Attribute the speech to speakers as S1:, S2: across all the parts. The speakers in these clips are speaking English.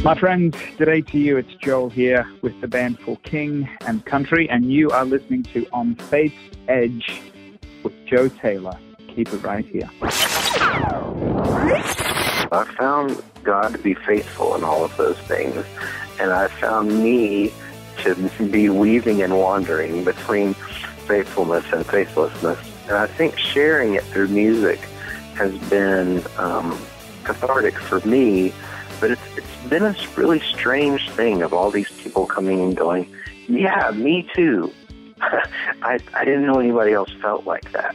S1: My friends, today to you, it's Joel here with the band For King and Country, and you are listening to On Faith's Edge with Joe Taylor. Keep it right here.
S2: I found God to be faithful in all of those things, and I found me to be weaving and wandering between faithfulness and faithlessness. And I think sharing it through music has been cathartic for me, but it's been a really strange thing of all these people coming and going, yeah, me too. I didn't know anybody else felt like that.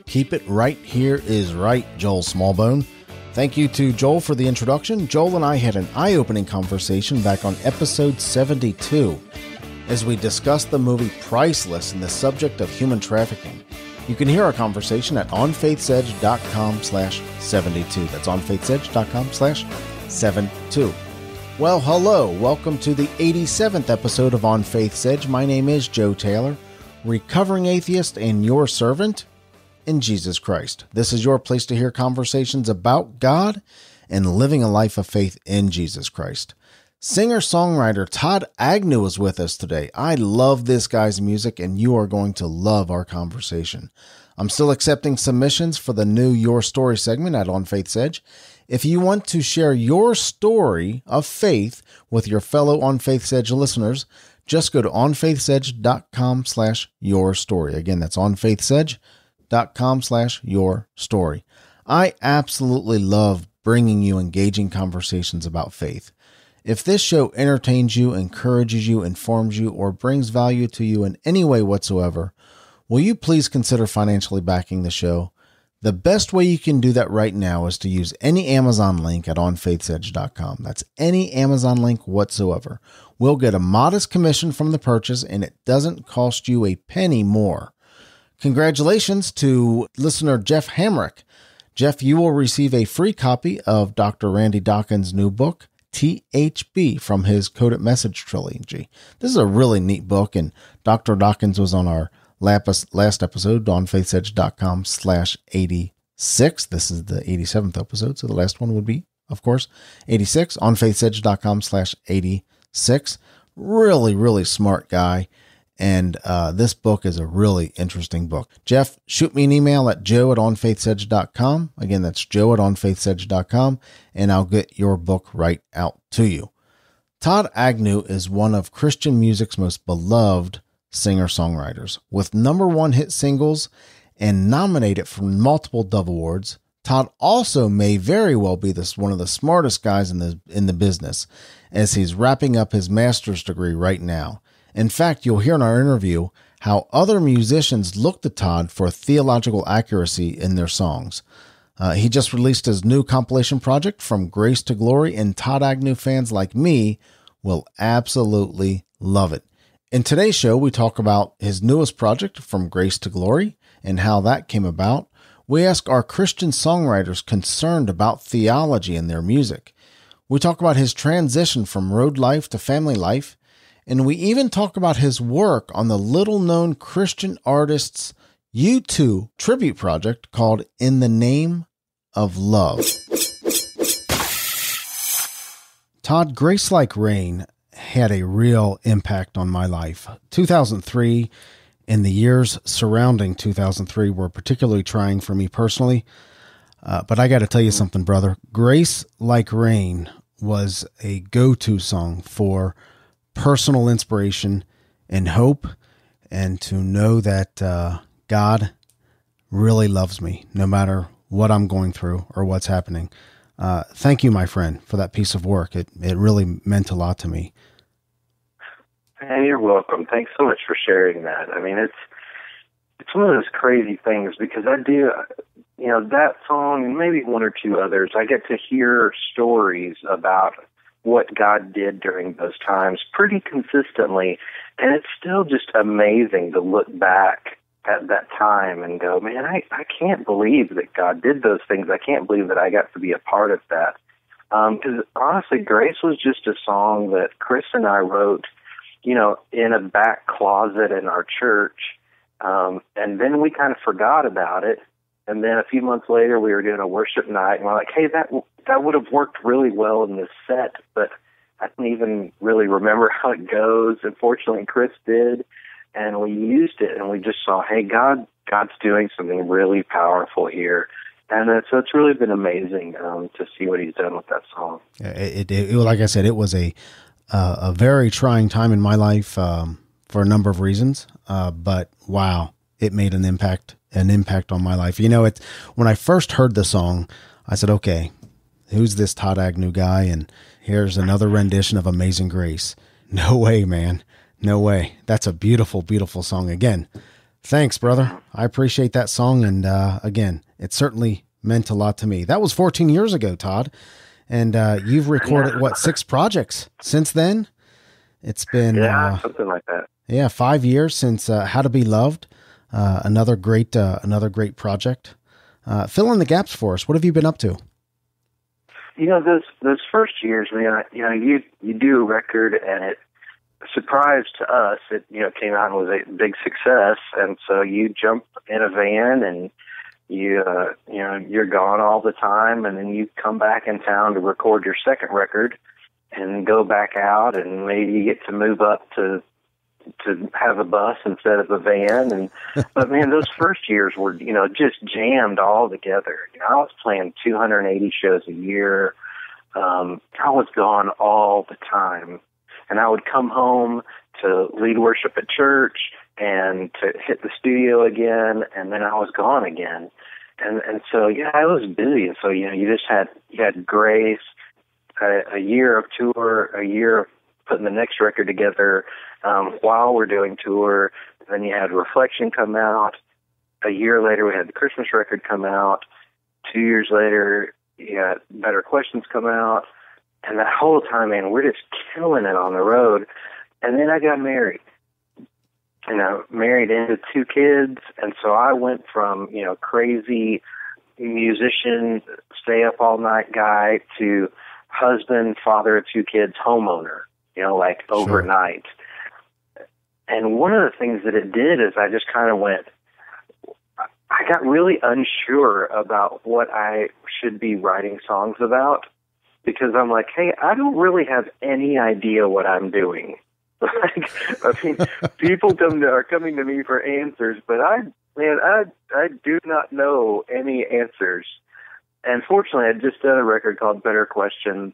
S3: Keep it right here is right, Joel Smallbone. Thank you to Joel for the introduction. Joel and I had an eye-opening conversation back on episode 72 as we discussed the movie Priceless and the subject of human trafficking. You can hear our conversation at onfaithsedge.com/72. That's onfaithsedge.com/72. Well, hello. Welcome to the 87th episode of On Faith's Edge. My name is Joe Taylor, recovering atheist and your servant in Jesus Christ. This is your place to hear conversations about God and living a life of faith in Jesus Christ. Singer-songwriter Todd Agnew is with us today. I love this guy's music, and you are going to love our conversation. I'm still accepting submissions for the new Your Story segment at On Faith's Edge. If you want to share your story of faith with your fellow On Faith's Edge listeners, just go to onfaithsedge.com/yourstory. Again, that's onfaithsedge.com/yourstory. I absolutely love bringing you engaging conversations about faith. If this show entertains you, encourages you, informs you, or brings value to you in any way whatsoever, will you please consider financially backing the show? The best way you can do that right now is to use any Amazon link at onfaithsedge.com. That's any Amazon link whatsoever. We'll get a modest commission from the purchase, and it doesn't cost you a penny more. Congratulations to listener Jeff Hamrick. Jeff, you will receive a free copy of Dr. Randy Dawkins' new book, THB, from his Coded Message trilogy. This is a really neat book, and Dr. Dawkins was on our last episode on faithsedge.com/86. This is the 87th episode, so the last one would be, of course, 86, on faithsedge.com/86. Really, really smart guy. And this book is a really interesting book. Jeff, shoot me an email at joe@onfaithsedge.com. Again, that's joe@onfaithsedge.com, and I'll get your book right out to you. Todd Agnew is one of Christian music's most beloved singer-songwriters. With #1 hit singles and nominated for multiple Dove Awards, Todd also may very well be one of the smartest guys in the business, as he's wrapping up his master's degree right now. In fact, you'll hear in our interview how other musicians look to Todd for theological accuracy in their songs. He just released his new compilation project, From Grace to Glory, and Todd Agnew fans like me will absolutely love it. In today's show, we talk about his newest project, From Grace to Glory, and how that came about. We ask, are Christian songwriters concerned about theology in their music? We talk about his transition from road life to family life, and we even talk about his work on the little-known Christian artist's U2 tribute project called In the Name of Love. Todd, Grace Like Rain had a real impact on my life. 2003 and the years surrounding 2003 were particularly trying for me personally. But I got to tell you something, brother. Grace Like Rain was a go-to song for personal inspiration and hope, and to know that God really loves me no matter what I'm going through or what's happening. Thank you, my friend, for that piece of work. It really meant a lot to me.
S2: And you're welcome. Thanks so much for sharing that. I mean, it's one of those crazy things, because I do, that song and maybe one or two others, I get to hear stories about what God did during those times pretty consistently. And it's still just amazing to look back at that time and go, man, I can't believe that God did those things. I can't believe that I got to be a part of that. Because honestly, Grace was just a song that Chris and I wrote, in a back closet in our church. And then we kind of forgot about it. And then a few months later, we were doing a worship night, and we're like, hey, that would have worked really well in this set, but I don't even really remember how it goes. Unfortunately, Chris did, and we used it, and we just saw, hey, God's doing something really powerful here. And so it's really been amazing to see what he's done with that song.
S3: It like I said, it was a very trying time in my life for a number of reasons, but wow, it made an impact on my life. You know, when I first heard the song, I said, okay, who's this Todd Agnew guy? And here's another rendition of Amazing Grace. No way, man. No way. That's a beautiful, beautiful song. Again, thanks, brother. I appreciate that song. And again, it certainly meant a lot to me. That was 14 years ago, Todd. And you've recorded, 6 projects since then? It's been...
S2: something like that.
S3: Yeah, 5 years since How to Be Loved. Another great project. Fill in the gaps for us. What have you been up to?
S2: You know, those first years, man, you do a record, and it surprised us. It came out and was a big success, and so you jump in a van and you're gone all the time, and then you come back in town to record your second record, and go back out, and maybe you get to move up to have a bus instead of a van. But man, those first years were, just jammed all together. I was playing 280 shows a year. I was gone all the time, and I would come home to lead worship at church and to hit the studio again, and then I was gone again. And so, I was busy. And so, you had Grace, a year of tour, a year of putting the next record together while we're doing tour. Then you had Reflection come out. A year later, we had the Christmas record come out. 2 years later, you had Better Questions come out. And that whole time, man, we're just killing it on the road. And then I got married. Married into 2 kids. And so I went from, crazy musician, stay up all night guy to husband, father of 2 kids, homeowner, overnight. And one of the things that it did is I just kind of I got really unsure about what I should be writing songs about, because I'm like, hey, I don't really have any idea what I'm doing. People are coming to me for answers, but I do not know any answers. And fortunately, I'd just done a record called Better Questions,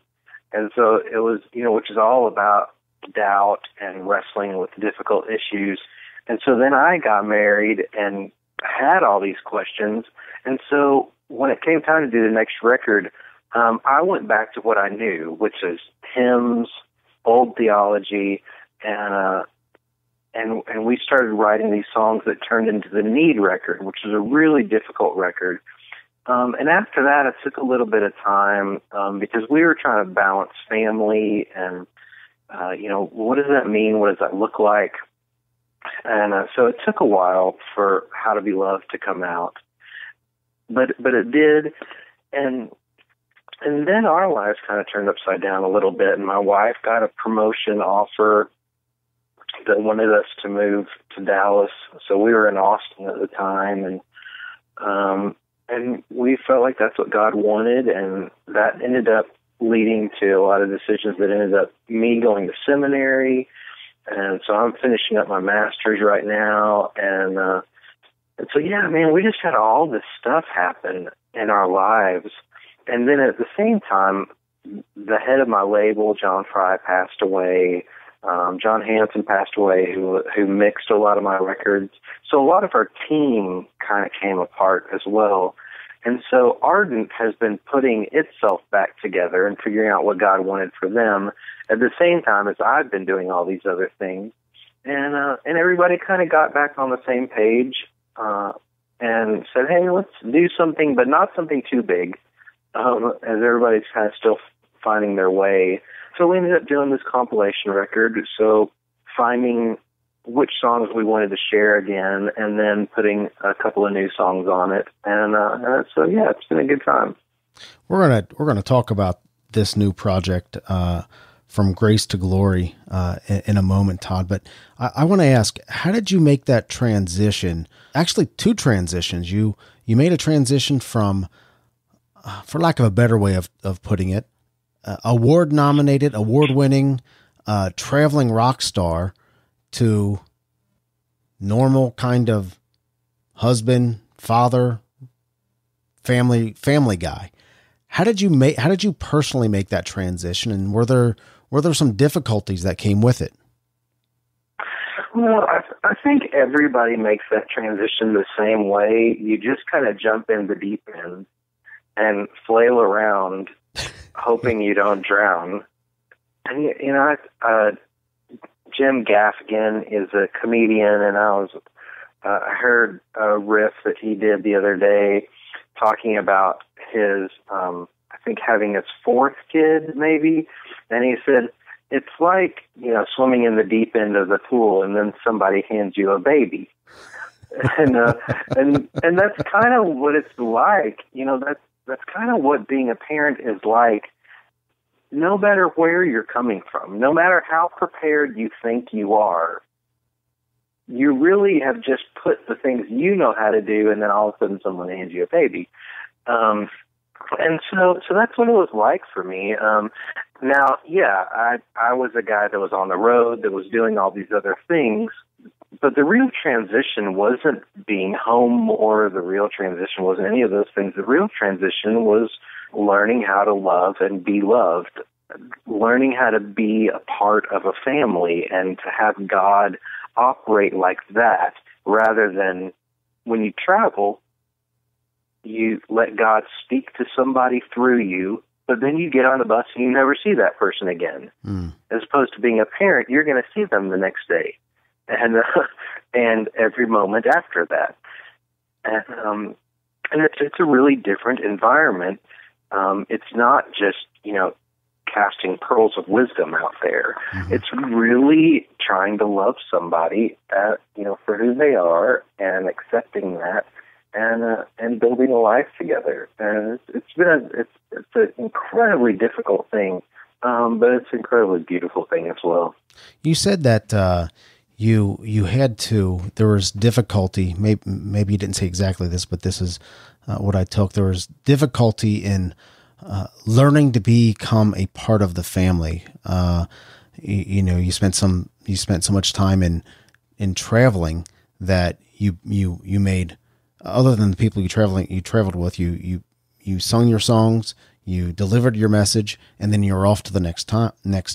S2: and so it was, which is all about doubt and wrestling with difficult issues. And so then I got married and had all these questions. And so when it came time to do the next record, I went back to what I knew, which is hymns, old theology, and we started writing these songs that turned into the Need record, which was a really difficult record. And after that, it took a little bit of time because we were trying to balance family and, what does that mean? What does that look like? And so it took a while for How to Be Loved to come out. But it did. And then our lives kind of turned upside down a little bit, and my wife got a promotion offer that wanted us to move to Dallas. So we were in Austin at the time, and we felt like that's what God wanted, and that ended up leading to a lot of decisions that ended up me going to seminary. And so I'm finishing up my master's right now, and so man, we just had all this stuff happen in our lives. And then at the same time, the head of my label, John Fry, passed away. John Hanson passed away, who mixed a lot of my records. So a lot of our team kind of came apart as well. And so Ardent has been putting itself back together and figuring out what God wanted for them at the same time as I've been doing all these other things. And everybody kind of got back on the same page and said, hey, let's do something, but not something too big, as everybody's kind of still finding their way. So we ended up doing this compilation record, so finding which songs we wanted to share again, and then putting a couple of new songs on it. And so it's been a good time.
S3: We're gonna talk about this new project from grace to glory in a moment, Todd. But I want to ask, how did you make that transition? Actually, two transitions. You made a transition from, for lack of a better way of putting it, award-nominated, award-winning, traveling rock star to normal kind of husband, father, family guy. How did you personally make that transition, and were there some difficulties that came with it?
S2: Well, I think everybody makes that transition the same way. You just kind of jump in the deep end and flail around, hoping you don't drown. And Jim Gaffigan is a comedian, and I heard a riff that he did the other day talking about his, I think having his fourth kid maybe, and he said, it's like, swimming in the deep end of the pool and then somebody hands you a baby. And that's kind of what it's like. That's kind of what being a parent is like. No matter where you're coming from, no matter how prepared you think you are, you really have just put the things you know how to do, and then all of a sudden someone hands you a baby. And so that's what it was like for me. Now, yeah, I was a guy that was on the road, that was doing all these other things, but the real transition wasn't being home, or the real transition wasn't any of those things. The real transition was learning how to love and be loved, learning how to be a part of a family and to have God operate like that, rather than when you travel, you let God speak to somebody through you, but then you get on the bus and you never see that person again. As opposed to being a parent, you're going to see them the next day and every moment after that. And it's a really different environment. It's not just, casting pearls of wisdom out there. Mm-hmm. It's really trying to love somebody, for who they are, and accepting that, and building a life together. And it's an incredibly difficult thing, but it's an incredibly beautiful thing as well.
S3: You said that you had to. There was difficulty. Maybe you didn't say exactly this, but this is what I took. There was difficulty in learning to become a part of the family. You spent so much time in traveling that you made, other than the people you traveled with, you sung your songs, you delivered your message, and then you're off to the next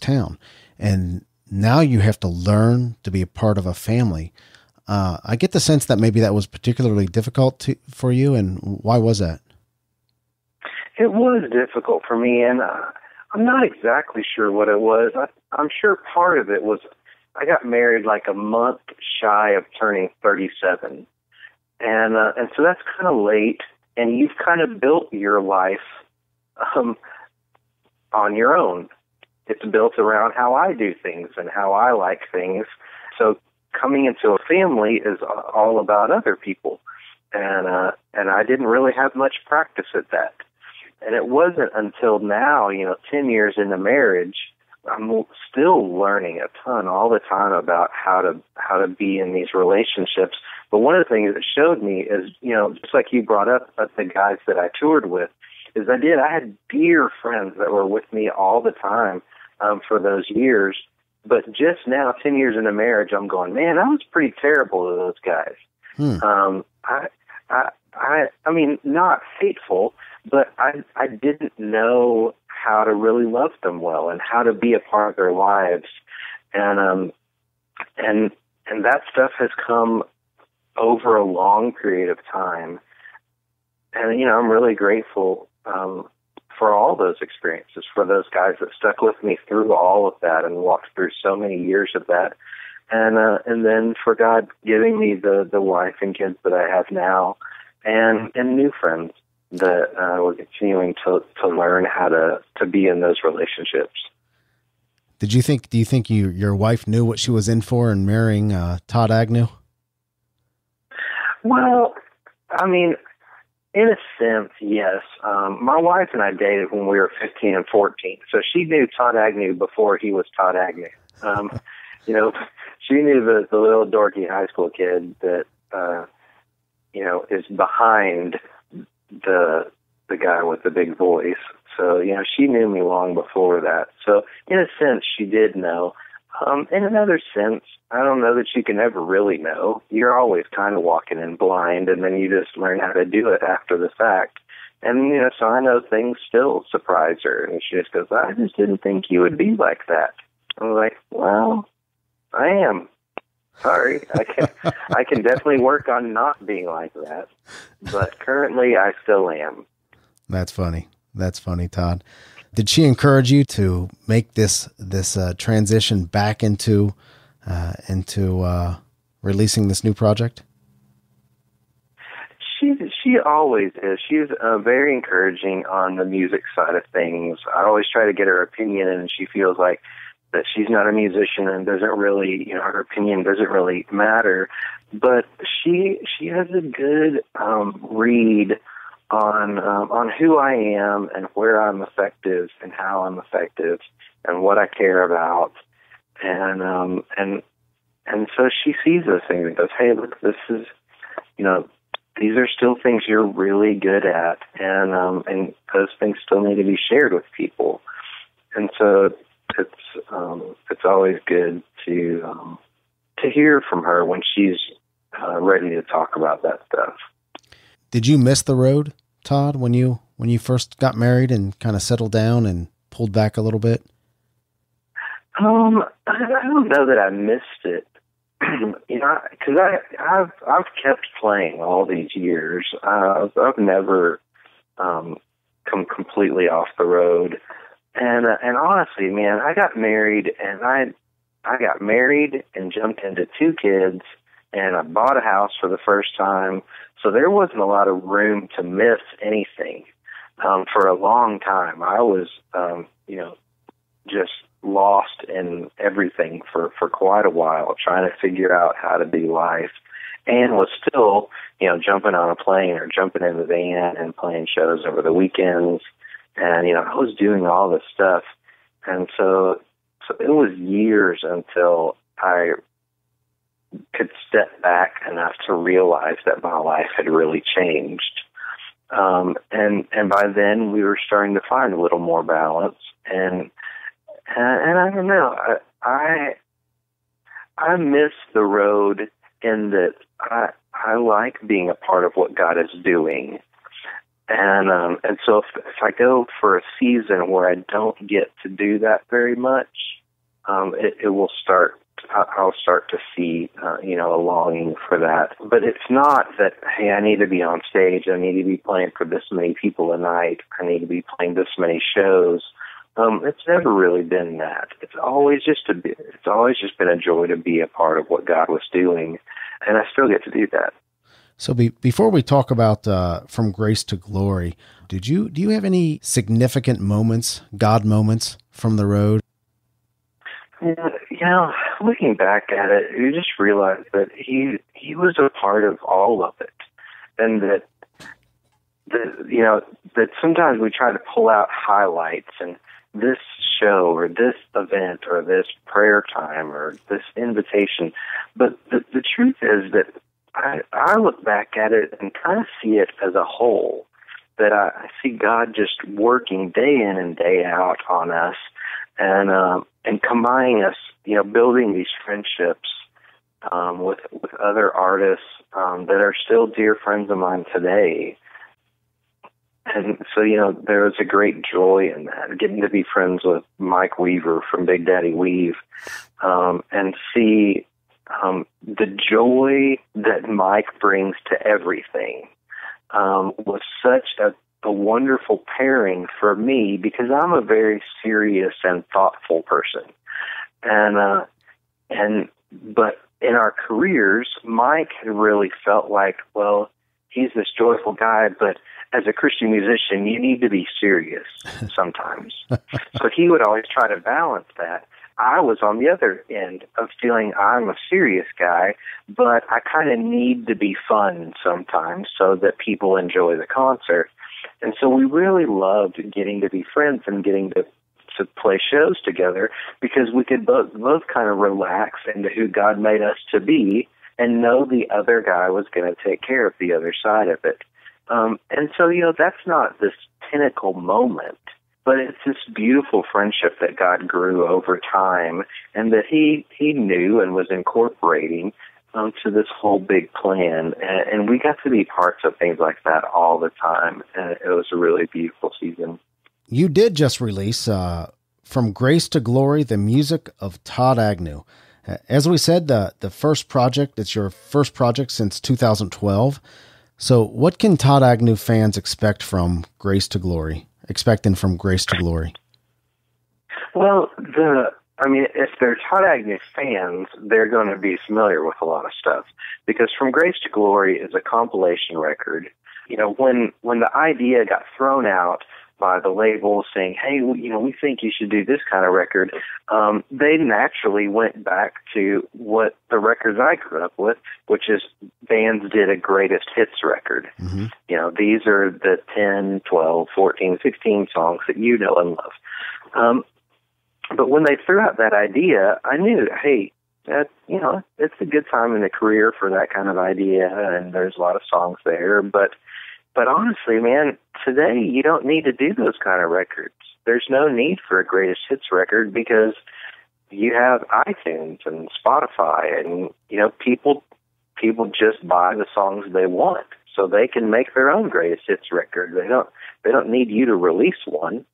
S3: town. And now you have to learn to be a part of a family. I get the sense that maybe that was particularly difficult for you, and why was that?
S2: It was difficult for me, and I'm not exactly sure what it was. I'm sure part of it was I got married like a month shy of turning 37, and so that's kind of late, and you've kind of built your life on your own. It's built around how I do things and how I like things. So coming into a family is all about other people, and I didn't really have much practice at that. And it wasn't until now, 10 years into marriage, I'm still learning a ton all the time about how to be in these relationships. But one of the things that showed me is, just like you brought up the guys that I toured with, is I had dear friends that were with me all the time for those years. But just now, 10 years into marriage, I'm going, man, I was pretty terrible to those guys. I mean, not hateful, but I didn't know how to really love them well and how to be a part of their lives. And that stuff has come over a long period of time. And, I'm really grateful for all those experiences, for those guys that stuck with me through all of that and walked through so many years of that. And then for God giving me the wife and kids that I have now, and new friends that we're continuing to learn how to be in those relationships.
S3: Do you think your wife knew what she was in for in marrying Todd Agnew?
S2: Well, I mean, In a sense, yes. My wife and I dated when we were 15 and 14, so she knew Todd Agnew before he was Todd Agnew. You know, she knew the little dorky high school kid that, you know, is behind the guy with the big voice. So, you know, she knew me long before that. So, in a sense, she did know. In another sense, I don't know that you can ever really know. You're always kind of walking in blind, and then you just learn how to do it after the fact. And, you know, so I know things still surprise her. And she just goes, I just didn't think you would be like that. I'm like, well, I am. Sorry. I can definitely work on not being like that. But currently, I still am.
S3: That's funny. That's funny, Todd. Did she encourage you to make this transition back into releasing this new project?
S2: She always is. She's very encouraging on the music side of things. I always try to get her opinion, and she feels like that she's not a musician and doesn't really, you know, her opinion doesn't really matter. But she has a good read on who I am and where I'm effective and how I'm effective and what I care about. And so she sees those things and goes, hey, look, this is, you know, these are still things you're really good at, and those things still need to be shared with people. And so it's always good to hear from her when she's ready to talk about that stuff.
S3: Did you miss the road, Todd, when you first got married and kind of settled down and pulled back a little bit?
S2: I don't know that I missed it. You know, because I've kept playing all these years. I've never come completely off the road. And honestly, man, I got married and I got married and jumped into 2 kids, and I bought a house for the first time. So there wasn't a lot of room to miss anything. For a long time, I was, you know, just lost in everything for quite a while, trying to figure out how to do life, and was still, you know, jumping on a plane or jumping in the van and playing shows over the weekends. And, you know, I was doing all this stuff. And so it was years until I could step back enough to realize that my life had really changed. And by then we were starting to find a little more balance. And I don't know, I miss the road in that I like being a part of what God is doing. And so if I go for a season where I don't get to do that very much, it will start, I'll start to see, you know, a longing for that. But it's not that, hey, I need to be on stage, I need to be playing for this many people a night, I need to be playing this many shows. It's never really been that. It's always just been a joy to be a part of what God was doing, and I still get to do that.
S3: So before we talk about From Grace to Glory, do you have any significant moments, God moments from the road?
S2: Yeah, you know, looking back at it, you just realize that he was a part of all of it, and that you know, that sometimes we try to pull out highlights and this show or this event or this prayer time or this invitation. But the truth is that I look back at it and kind of see it as a whole, that I see God just working day in and day out on us and combining us, you know, building these friendships with other artists that are still dear friends of mine today. And so, you know, there was a great joy in that, getting to be friends with Mike Weaver from Big Daddy Weave, and see the joy that Mike brings to everything was such a wonderful pairing for me, because I'm a very serious and thoughtful person. But in our careers, Mike had really felt like, well, he's this joyful guy, but as a Christian musician, you need to be serious sometimes. So he would always try to balance that. I was on the other end of feeling I'm a serious guy, but I kind of need to be fun sometimes so that people enjoy the concert. And so we really loved getting to be friends and getting to play shows together because we could both kind of relax into who God made us to be and know the other guy was going to take care of the other side of it. And so, that's not this pinnacle moment, but it's this beautiful friendship that God grew over time and that he knew and was incorporating to this whole big plan. And we got to be parts of things like that all the time. And it was a really beautiful season.
S3: You did just release From Grace to Glory, the music of Todd Agnew. As we said, the first project, it's your first project since 2012. So what can Todd Agnew fans expect from Grace to Glory? From Grace to Glory?
S2: Well, if they're Todd Agnew fans, they're going to be familiar with a lot of stuff because From Grace to Glory is a compilation record. When the idea got thrown out by the label saying, hey, we think you should do this kind of record, they naturally went back to what the records I grew up with, which is bands did a greatest hits record. Mm-hmm. These are the 10, 12, 14, 16 songs that you know and love. But when they threw out that idea, I knew, hey, it's a good time in the career for that kind of idea, and there's a lot of songs there, But honestly, man, today you don't need to do those kind of records. There's no need for a greatest hits record because you have iTunes and Spotify, and people just buy the songs they want, so they can make their own greatest hits record. They don't need you to release one.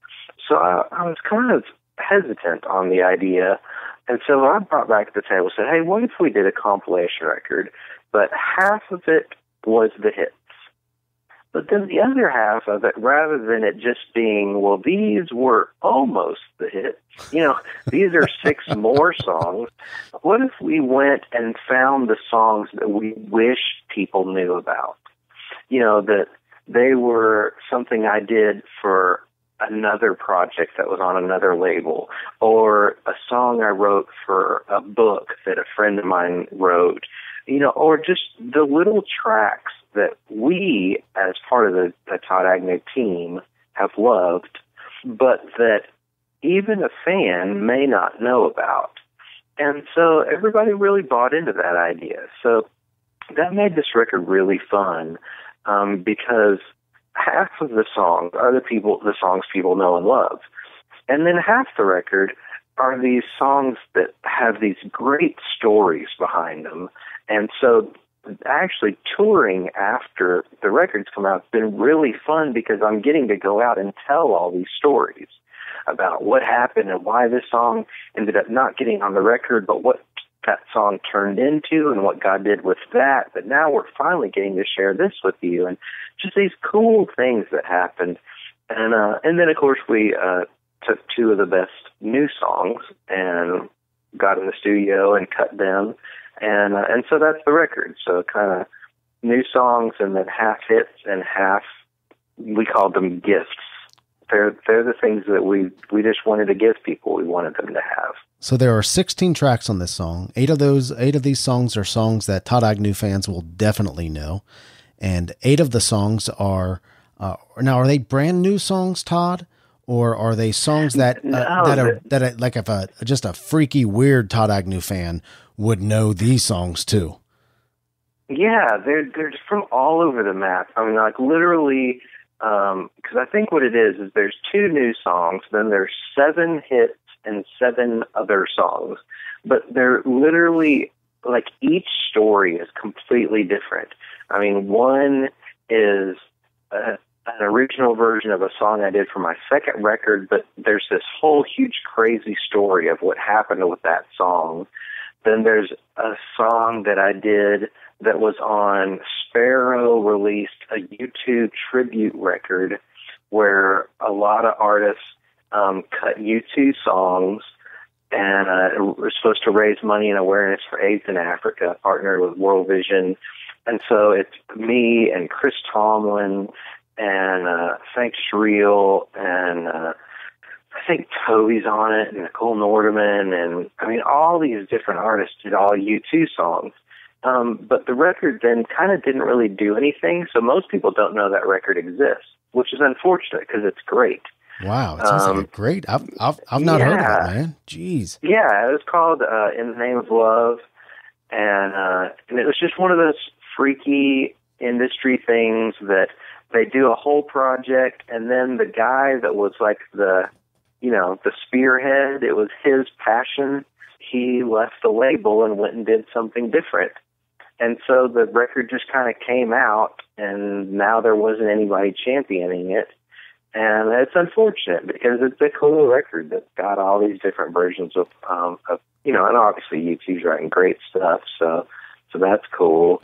S2: So I was kind of hesitant on the idea, and so I brought back to the table and said, hey, what if we did a compilation record, but half of it was the hits? But then the other half of it, rather than it just being, well, these were almost the hits, these are 6 more songs. What if we went and found the songs that we wish people knew about? That they were something I did for another project that was on another label, or a song I wrote for a book that a friend of mine wrote, or just the little tracks that we, as part of the Todd Agnew team, have loved, but that even a fan may not know about. And so everybody really bought into that idea. So that made this record really fun because half of the songs are the songs people know and love. And then half the record are these songs that have these great stories behind them. And so actually touring after the records come out has been really fun because I'm getting to go out and tell all these stories about what happened and why this song ended up not getting on the record, but what that song turned into and what God did with that. But now we're finally getting to share this with you, and just these cool things that happened. And then, of course, we took 2 of the best new songs and got in the studio and cut them. And so that's the record. So kind of new songs and then half hits and half, we called them gifts. They're the things that we just wanted to give people. We wanted them to have. So
S3: there are 16 tracks on this song. 8 of these songs are songs that Todd Agnew fans will definitely know. And 8 of the songs are, now are they brand new songs, Todd? Or are they songs that like if just a freaky weird Todd Agnew fan would know these songs too?
S2: Yeah, they're just from all over the map. I mean, like literally, because I think what it is there's 2 new songs, then there's 7 hits and 7 other songs, but they're literally like each story is completely different. I mean, one is an original version of a song I did for my second record, but there's this whole huge crazy story of what happened with that song. Then there's a song that I did that was on Sparrow released a YouTube tribute record where a lot of artists cut U2 songs, and it was supposed to raise money and awareness for AIDS in Africa, partnered with World Vision. And so it's me and Chris Tomlin and Frank Shriel and I think Toby's on it, and Nicole Nordeman, and I mean, all these different artists did all U2 songs. But the record then kind of didn't really do anything, so most people don't know that record exists, which is unfortunate because it's great.
S3: Wow, it sounds like a great. I've not heard of it, man. Jeez.
S2: Yeah, it was called "In the Name of Love," and it was just one of those freaky industry things that they do a whole project, and then the guy that was like the spearhead, it was his passion. He left the label and went and did something different. And so the record just kind of came out, and now there wasn't anybody championing it. And it's unfortunate because it's a cool record that's got all these different versions of and obviously U2's writing great stuff, so that's cool.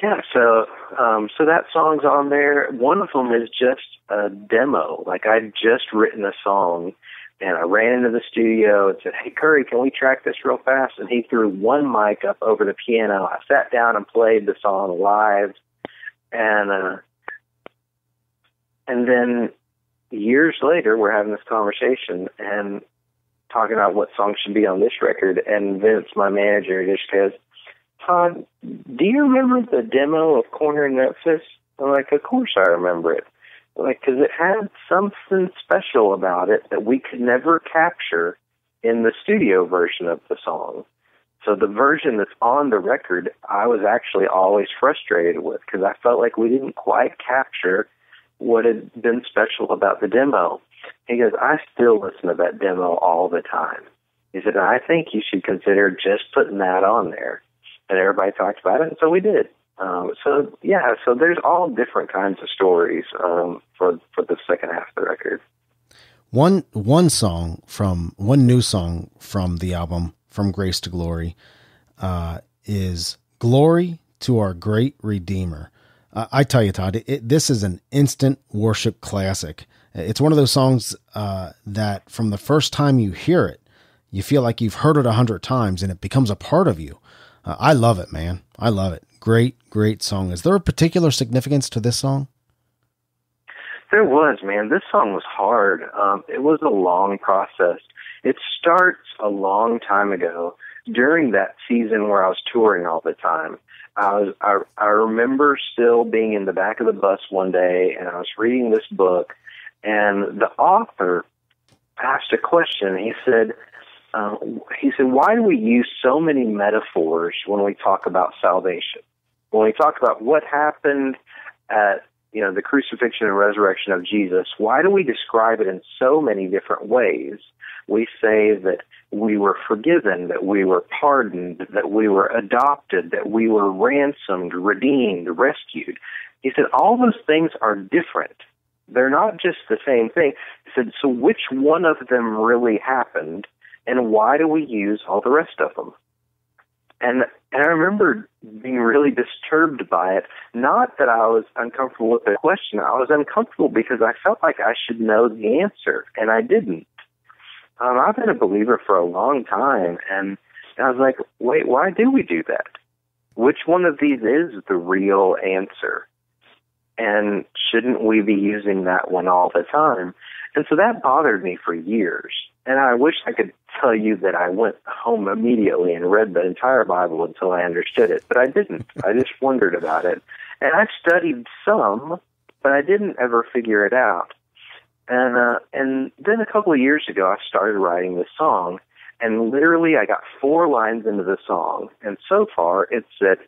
S2: Yeah, so that song's on there. One of them is just a demo. Like, I'd just written a song, and I ran into the studio and said, "Hey, Curry, can we track this real fast?" And he threw one mic up over the piano. I sat down and played the song live, and then years later, we're having this conversation and talking about what song should be on this record, and Vince, my manager, just goes, "Todd, do you remember the demo of Corner in Memphis?" I'm like, "Of course I remember it." Like, because it had something special about it that we could never capture in the studio version of the song. So the version that's on the record, I was actually always frustrated with because I felt like we didn't quite capture what had been special about the demo. He goes, "I still listen to that demo all the time." He said, "I think you should consider just putting that on there." And everybody talked about it, and so we did. So there's all different kinds of stories for the second half of the record.
S3: One new song from the album From Grace to Glory is "Glory to Our Great Redeemer." I tell you, Todd, this is an instant worship classic. It's one of those songs that from the first time you hear it, you feel like you've heard it 100 times and it becomes a part of you. I love it, man. I love it. Great song. Is there a particular significance to this song?
S2: There was, man. This song was hard. It was a long process. It starts a long time ago during that season where I was touring all the time. I remember still being in the back of the bus one day, and I was reading this book, and the author asked a question. He said, "Why do we use so many metaphors when we talk about salvation? When we talk about what happened at the crucifixion and resurrection of Jesus, why do we describe it in so many different ways? We say that we were forgiven, that we were pardoned, that we were adopted, that we were ransomed, redeemed, rescued." He said, all those things are different. They're not just the same thing. He said, so which one of them really happened, and why do we use all the rest of them? And I remember being really disturbed by it. Not that I was uncomfortable with the question. I was uncomfortable because I felt like I should know the answer, and I didn't. I've been a believer for a long time, and I was like, wait, why do we do that? Which one of these is the real answer? And shouldn't we be using that one all the time? And so that bothered me for years. And I wish I could tell you that I went home immediately and read the entire Bible until I understood it, but I didn't. I just wondered about it. And I studied some, but I didn't ever figure it out. And then a couple of years ago, I started writing this song, and literally I got 4 lines into the song, and so far it said,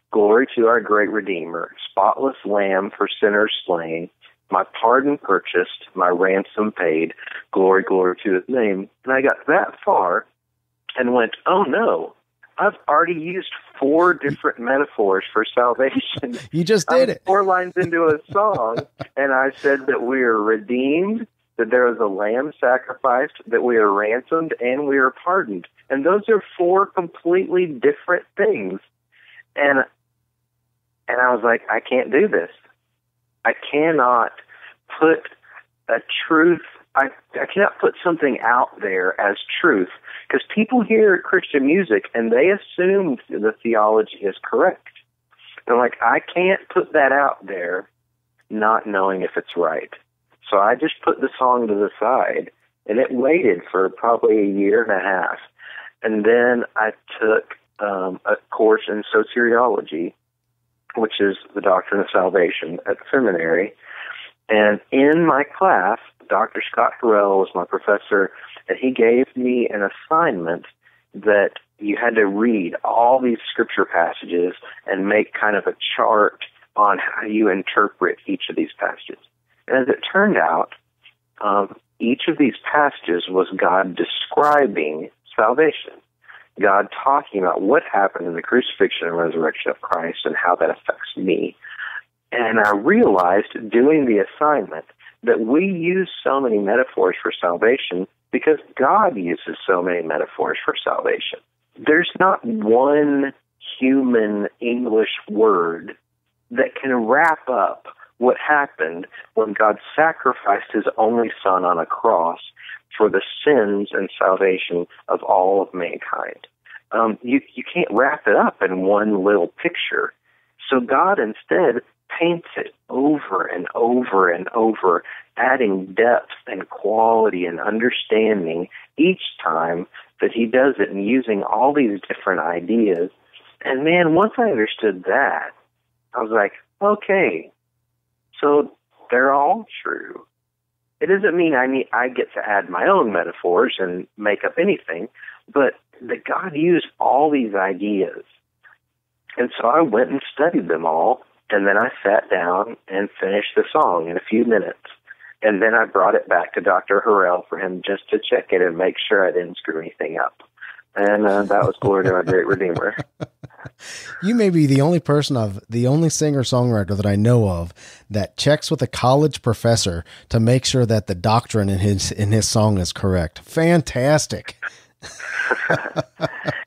S2: "Glory to our great Redeemer, spotless Lamb for sinners slain, my pardon purchased, my ransom paid, glory, glory to his name." And I got that far and went, oh no, I've already used 4 different metaphors for salvation.
S3: You just did it.
S2: 4 lines into a song, and I said that we are redeemed, that there was a lamb sacrificed, that we are ransomed, and we are pardoned. And those are 4 completely different things. And I was like, I can't do this. I cannot put a truth, I cannot put something out there as truth, because people hear Christian music and they assume the theology is correct. And like, I can't put that out there not knowing if it's right. So I just put the song to the side And it waited for probably a year and a half. And then I took a course in soteriology, which is the doctrine of salvation at the seminary. And in my class, Dr. Scott Harrell was my professor, and he gave me an assignment that you had to read all these scripture passages and make kind of a chart on how you interpret each of these passages. And as it turned out, each of these passages was God describing salvation, God talking about what happened in the crucifixion and resurrection of Christ and how that affects me. And I realized doing the assignment that we use so many metaphors for salvation because God uses so many metaphors for salvation. There's not one human English word that can wrap up what happened when God sacrificed his only son on a cross for the sins and salvation of all of mankind. You can't wrap it up in one little picture. So God instead paints it over and over and over, adding depth and quality and understanding each time that he does it, and using all these different ideas. And man, once I understood that, I was like, okay, so they're all true. It doesn't mean I get to add my own metaphors and make up anything, but that God used all these ideas. And so I went and studied them all, and then I sat down and finished the song in a few minutes. And then I brought it back to Dr. Harrell for him just to check it and make sure I didn't screw anything up. And that was glory to our great Redeemer.
S3: You may be the only singer-songwriter that I know of that checks with a college professor to make sure that the doctrine in his song is correct. Fantastic.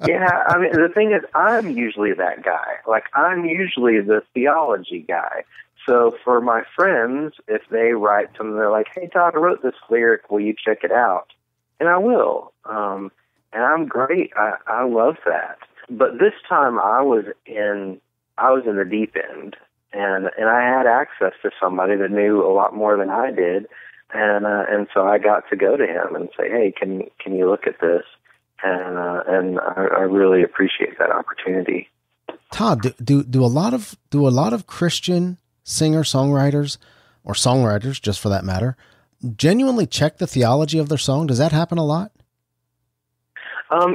S2: Yeah, I mean, the thing is, I'm usually that guy. Like, I'm usually the theology guy. So for my friends, if they write to them, they're like, hey, Todd, I wrote this lyric. Will you check it out? And I will. And I'm great. I love that. But this time I was in the deep end, and I had access to somebody that knew a lot more than I did. And so I got to go to him and say, hey, can you look at this? And I really appreciate that opportunity.
S3: Todd, do a lot of Christian singer-songwriters, or songwriters just for that matter, genuinely check the theology of their song? Does that happen a lot?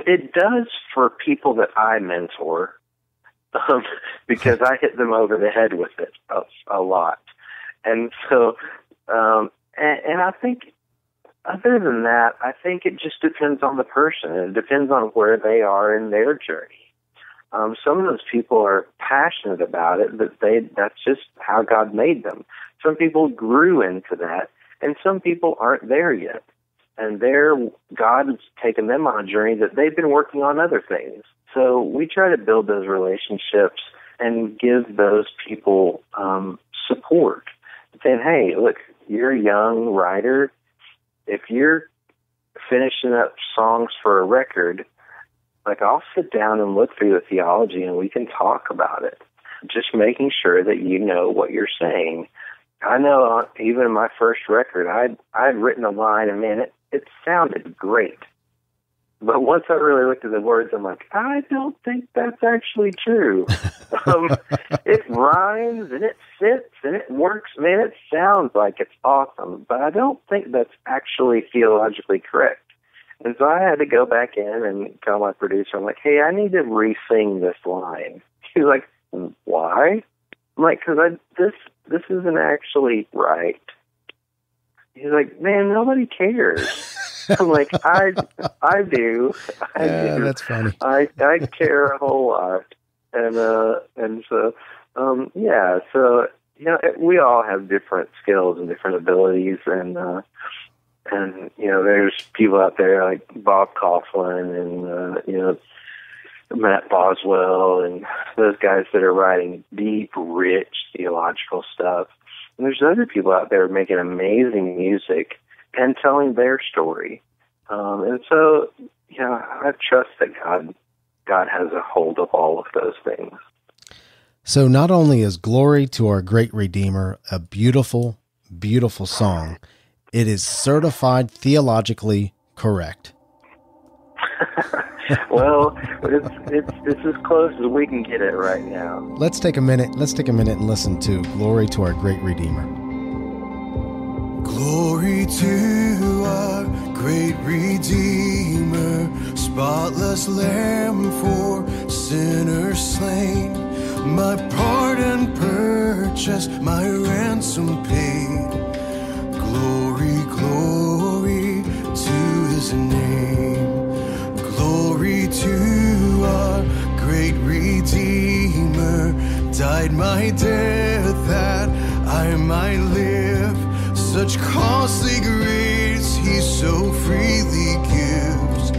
S2: It does for people that I mentor, because I hit them over the head with it a lot. And so, and I think other than that, I think it just depends on the person. It depends on where they are in their journey. Some of those people are passionate about it, but that's just how God made them. Some people grew into that, and some people aren't there yet. And God has taken them on a journey that they've been working on other things. So we try to build those relationships and give those people support. Saying, hey, look, you're a young writer. If you're finishing up songs for a record, like, I'll sit down and look through the theology and we can talk about it. Just making sure that you know what you're saying. I know even in my first record, I'd written a line and man, it sounded great. But once I really looked at the words, I'm like, I don't think that's actually true. It rhymes and it fits and it works. Man, it sounds like it's awesome, but I don't think that's actually theologically correct. And so I had to go back in and tell my producer, I'm like, hey, I need to re-sing this line. He's like, why? I'm like, because this isn't actually right. He's like, man, nobody cares. I'm like, I do. I do.
S3: That's funny.
S2: I care a whole lot. And so, yeah, so, you know, we all have different skills and different abilities, and you know, there's people out there like Bob Coughlin and, you know, Matt Boswell and those guys that are writing deep, rich theological stuff. And there's other people out there making amazing music and telling their story. And so, you know, I trust that God has a hold of all of those things.
S3: So not only is Glory to Our Great Redeemer a beautiful, beautiful song, It is certified theologically correct.
S2: Well, it's as close as we can get it right now.
S3: Let's take a minute and listen to Glory to Our Great Redeemer.
S4: Glory to our great Redeemer, spotless Lamb for sinners slain. My pardon purchased, my ransom paid. Glory, glory to his name. Glory to our great Redeemer, died my death that I might live. Such costly grace he so freely gives.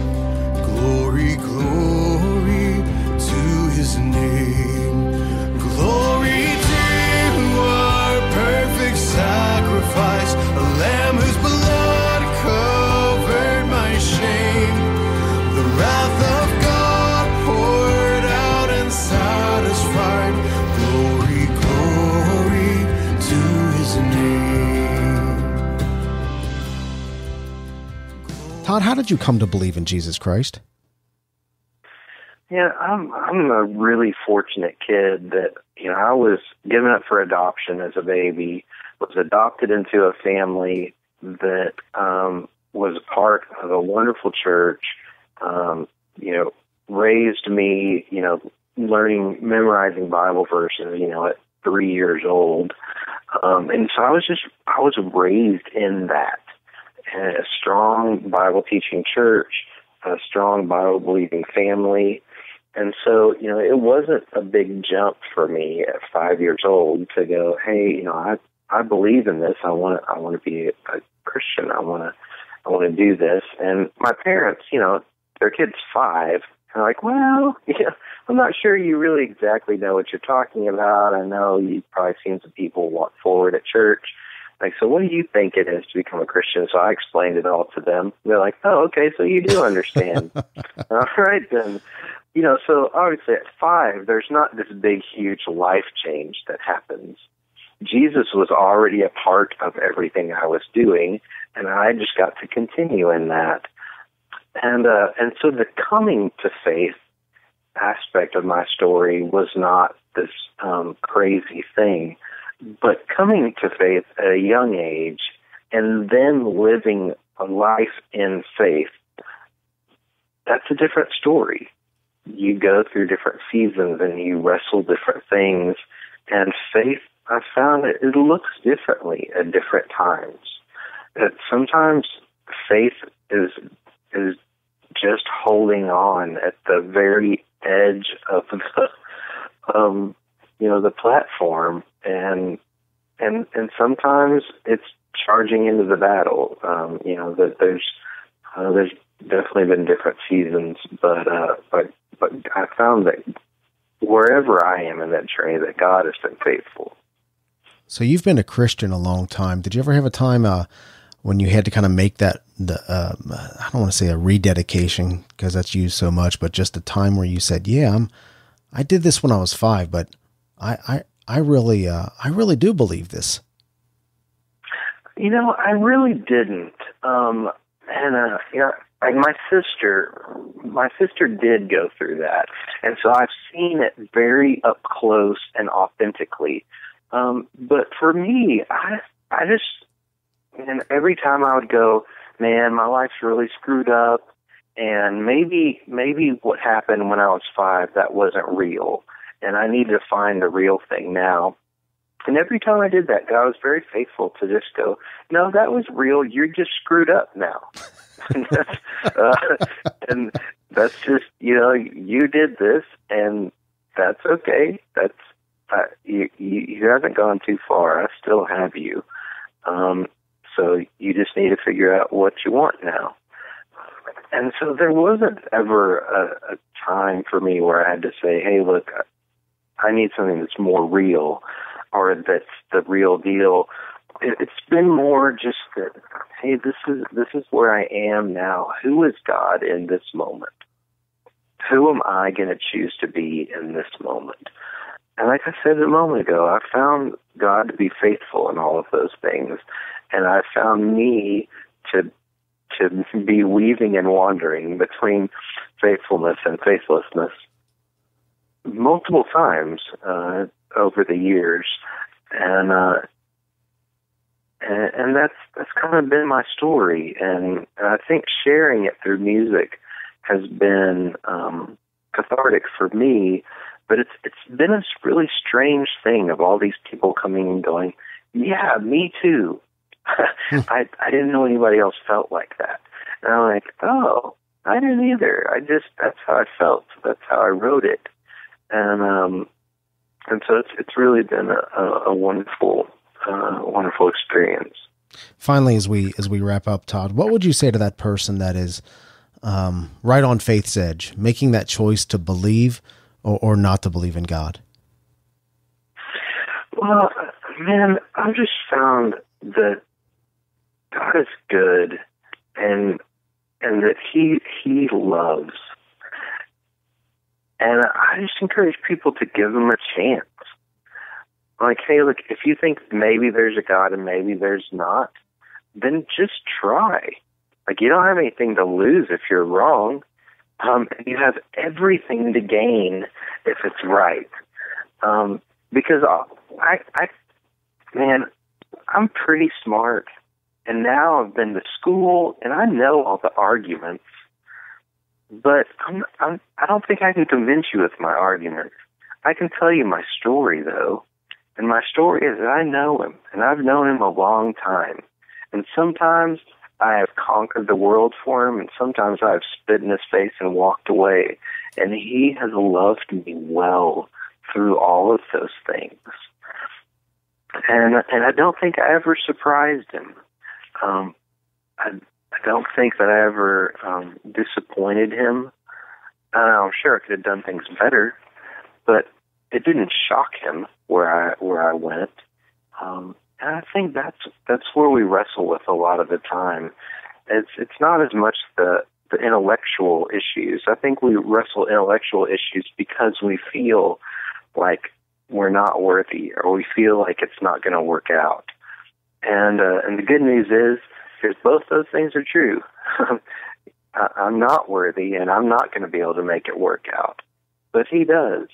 S4: Glory, glory to his name. Glory to our perfect sacrifice, a lamb whose blood covered my shame. The wrath of God poured out and satisfied. Glory, glory to his name.
S3: Todd, how did you come to believe in Jesus Christ?
S2: Yeah, I'm a really fortunate kid that, I was given up for adoption as a baby, was adopted into a family that was a part of a wonderful church, raised me, memorizing Bible verses, at 3 years old. And so I was raised in that, a strong Bible teaching church, a strong Bible believing family. And so, it wasn't a big jump for me at 5 years old to go, hey, I believe in this. I want to be a Christian. I want to do this. And my parents, their kid's 5. And like, well, I'm not sure you really exactly know what you're talking about. I know you've probably seen some people walk forward at church. Like, so what do you think it is to become a Christian? So I explained it all to them. They're like, oh, okay, so you do understand. All right, then. So obviously at 5, there's not this big, huge life change that happens. Jesus was already a part of everything I was doing, and I just got to continue in that. And so the coming to faith aspect of my story was not this crazy thing, but coming to faith at a young age and then living a life in faith, that's a different story. You go through different seasons and you wrestle different things, and faith, I found that it looks differently at different times. That sometimes faith is just holding on at the very edge of the platform, and sometimes it's charging into the battle. That there's definitely been different seasons, but I found that wherever I am in that journey, that God has been faithful.
S3: So you've been a Christian a long time. Did you ever have a time when you had to kind of make that, I don't want to say a rededication because that's used so much, but just a time where you said, yeah, I did this when I was 5, but I really do believe this.
S2: I really didn't. Like my sister did go through that. And so I've seen it very up close and authentically. But for me, I just, and every time I would go, man, my life's really screwed up. And maybe what happened when I was 5, that wasn't real. And I need to find the real thing now. And every time I did that, God was very faithful to just go, no, that was real. You're just screwed up now. And that's just, you did this, and that's okay. That's you haven't gone too far. I still have you. So you just need to figure out what you want now. And so there wasn't ever a time for me where I had to say, hey, look, I need something that's more real, or that's the real deal. It's been more just that, hey, this is where I am now. Who is God in this moment? Who am I going to choose to be in this moment? And like I said a moment ago, I found God to be faithful in all of those things. and I found me to be weaving and wandering between faithfulness and faithlessness multiple times over the years, and that's kind of been my story, and I think sharing it through music has been cathartic for me. But it's been a really strange thing of all these people coming and going, yeah, me too. I didn't know anybody else felt like that. And I'm like, oh, I didn't either. That's how I felt. That's how I wrote it. And so it's really been a wonderful experience.
S3: Finally, as we wrap up, Todd, what would you say to that person that is right on faith's edge, making that choice to believe or not to believe in God?
S2: Well, man, I've just found that God is good, and that He loves. And I just encourage people to give Him a chance. Like, hey, look, if you think maybe there's a God and maybe there's not, then just try. Like, you don't have anything to lose if you're wrong. And you have everything to gain if it's right. Because I'm pretty smart, and now I've been to school, and I know all the arguments, but I don't think I can convince you with my arguments. I can tell you my story, though, and my story is that I know Him, and I've known Him a long time, and sometimes I have conquered the world for Him, and sometimes I have spit in His face and walked away. And He has loved me well through all of those things. And I don't think I ever surprised Him. I don't think that I ever disappointed Him. I'm sure I could have done things better, but it didn't shock Him where I went. And I think that's where we wrestle with a lot of the time. It's not as much the intellectual issues. I think we wrestle intellectual issues because we feel like we're not worthy, or we feel like it's not going to work out. And the good news is both those things are true. I'm not worthy, and I'm not going to be able to make it work out. But He does,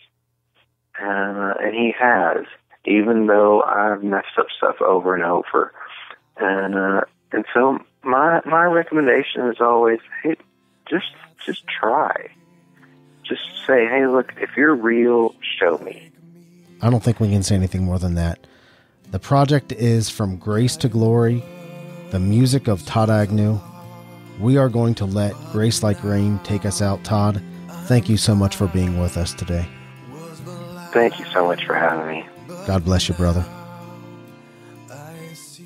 S2: and He has. Even though I've messed up stuff over and over. And so my recommendation is always, hey, just try. Just say, hey, look, if you're real, show me.
S3: I don't think we can say anything more than that. The project is From Grace to Glory, the music of Todd Agnew. We are going to let Grace Like Rain take us out. Todd, thank you so much for being with us today.
S2: Thank you so much for having me.
S3: God bless you, brother.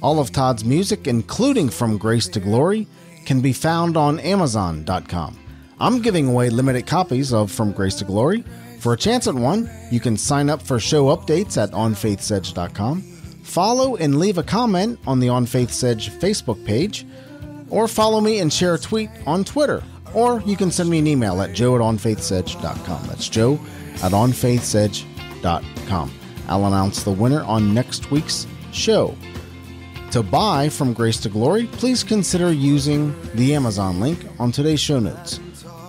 S3: All of Todd's music, including From Grace to Glory, can be found on Amazon.com. I'm giving away limited copies of From Grace to Glory. For a chance at one, you can sign up for show updates at onfaithsedge.com, follow and leave a comment on the On Faith's Edge Facebook page, or follow me and share a tweet on Twitter, or you can send me an email at joe@onfaithsedge.com. That's joe@onfaithsedge.com. I'll announce the winner on next week's show. To buy From Grace to Glory, please consider using the Amazon link on today's show notes.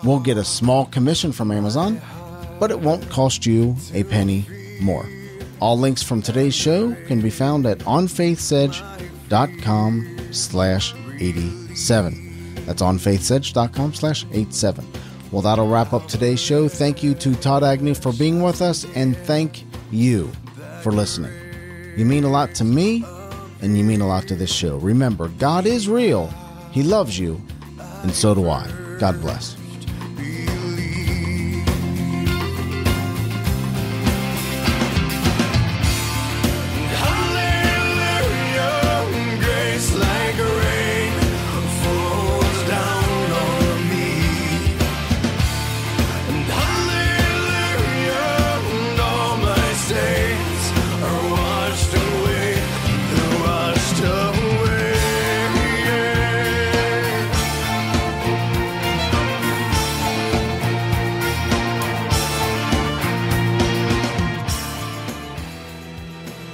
S3: We'll get a small commission from Amazon, but it won't cost you a penny more. All links from today's show can be found at onfaithsedge.com/87. That's onfaithsedge.com/87. Well, that'll wrap up today's show. Thank you to Todd Agnew for being with us, and thank you for listening. You mean a lot to me, and you mean a lot to this show. Remember, God is real, He loves you, and so do I. God bless.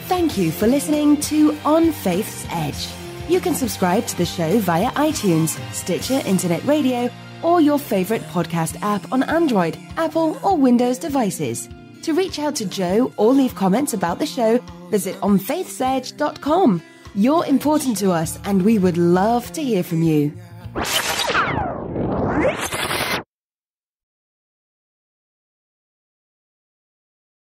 S5: Thank you for listening to On Faith's Edge. You can subscribe to the show via iTunes, Stitcher Internet Radio, or your favorite podcast app on Android, Apple, or Windows devices. To reach out to Joe or leave comments about the show, visit onfaithsedge.com. You're important to us, and we would love to hear from you.